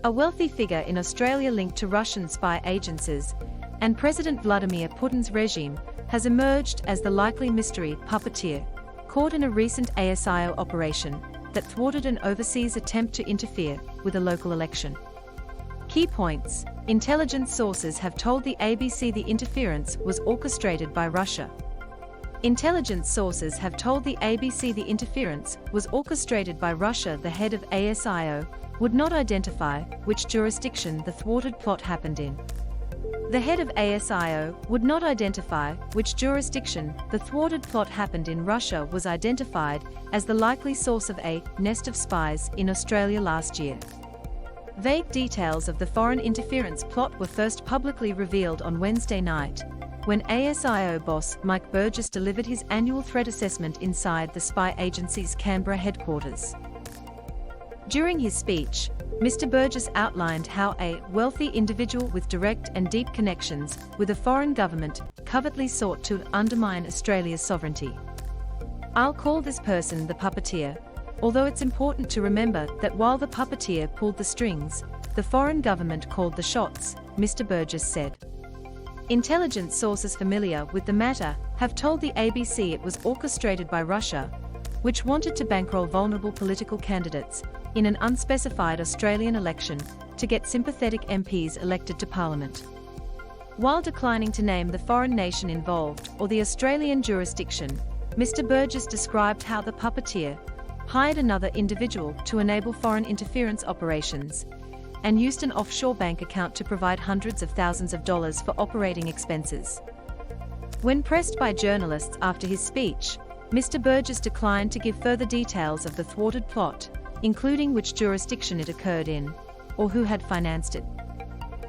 a wealthy figure in Australia linked to Russian spy agencies, and President Vladimir Putin's regime, has emerged as the likely mystery puppeteer, caught in a recent ASIO operation that thwarted an overseas attempt to interfere with a local election. Key points: intelligence sources have told the ABC the interference was orchestrated by Russia. Intelligence sources have told the ABC the interference was orchestrated by Russia. The head of ASIO would not identify which jurisdiction the thwarted plot happened in. The head of ASIO would not identify which jurisdiction the thwarted plot happened in. Russia was identified as the likely source of a nest of spies in Australia last year. Vague details of the foreign interference plot were first publicly revealed on Wednesday night, when ASIO boss Mike Burgess delivered his annual threat assessment inside the spy agency's Canberra headquarters. During his speech, Mr. Burgess outlined how a wealthy individual with direct and deep connections with a foreign government covertly sought to undermine Australia's sovereignty. "I'll call this person the puppeteer, although it's important to remember that while the puppeteer pulled the strings, the foreign government called the shots," Mr. Burgess said. Intelligence sources familiar with the matter have told the ABC it was orchestrated by Russia, which wanted to bankroll vulnerable political candidates in an unspecified Australian election to get sympathetic MPs elected to Parliament. While declining to name the foreign nation involved or the Australian jurisdiction, Mr. Burgess described how the puppeteer hired another individual to enable foreign interference operations and used an offshore bank account to provide hundreds of thousands of dollars for operating expenses. When pressed by journalists after his speech, Mr. Burgess declined to give further details of the thwarted plot, including which jurisdiction it occurred in, or who had financed it.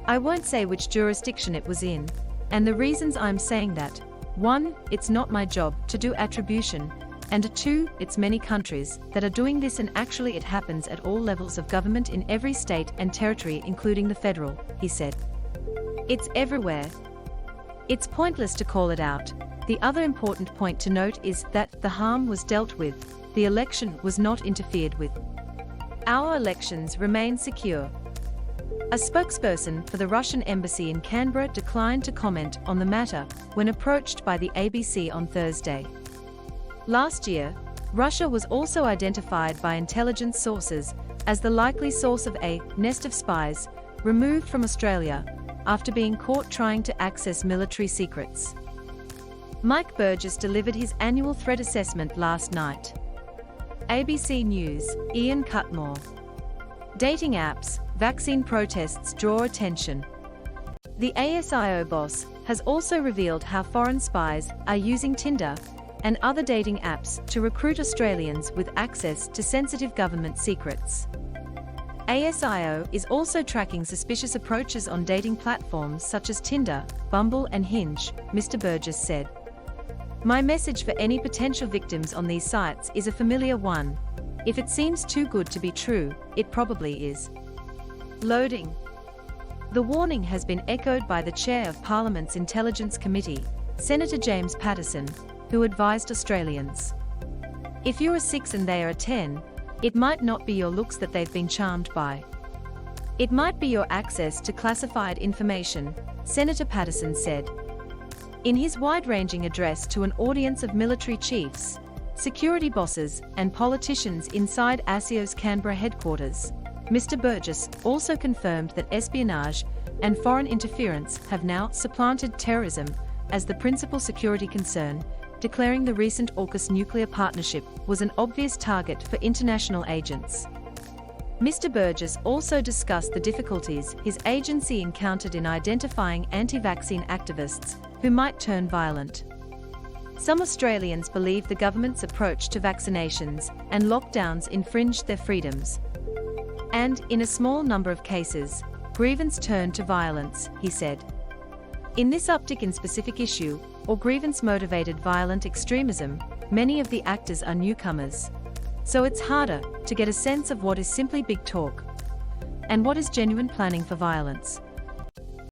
"I won't say which jurisdiction it was in, and the reasons I'm saying that: 1, it's not my job to do attribution, and 2, it's many countries that are doing this, and actually it happens at all levels of government in every state and territory, including the federal," he said. "It's everywhere. It's pointless to call it out." The other important point to note is that the harm was dealt with, the election was not interfered with. "Our elections remain secure." A spokesperson for the Russian embassy in Canberra declined to comment on the matter when approached by the ABC on Thursday. Last year, Russia was also identified by intelligence sources as the likely source of a nest of spies removed from Australia after being caught trying to access military secrets. Mike Burgess delivered his annual threat assessment last night. ABC News, Ian Cutmore. Dating apps, vaccine protests draw attention. The ASIO boss has also revealed how foreign spies are using Tinder and other dating apps to recruit Australians with access to sensitive government secrets. ASIO is also tracking suspicious approaches on dating platforms such as Tinder, Bumble and Hinge, Mr. Burgess said. "My message for any potential victims on these sites is a familiar one: if it seems too good to be true, it probably is." Loading. The warning has been echoed by the chair of Parliament's Intelligence Committee, Senator James Paterson, who advised Australians, "If you're a 6 and they are a 10, it might not be your looks that they've been charmed by. It might be your access to classified information," Senator Paterson said. In his wide-ranging address to an audience of military chiefs, security bosses, and politicians inside ASIO's Canberra headquarters, Mr. Burgess also confirmed that espionage and foreign interference have now supplanted terrorism as the principal security concern, declaring the recent AUKUS nuclear partnership was an obvious target for international agents. Mr. Burgess also discussed the difficulties his agency encountered in identifying anti-vaccine activists who might turn violent. Some Australians believe the government's approach to vaccinations and lockdowns infringed their freedoms. And, in a small number of cases, grievance turned to violence, he said. In this uptick in specific issue, or grievance-motivated violent extremism, many of the actors are newcomers. So it's harder to get a sense of what is simply big talk and what is genuine planning for violence.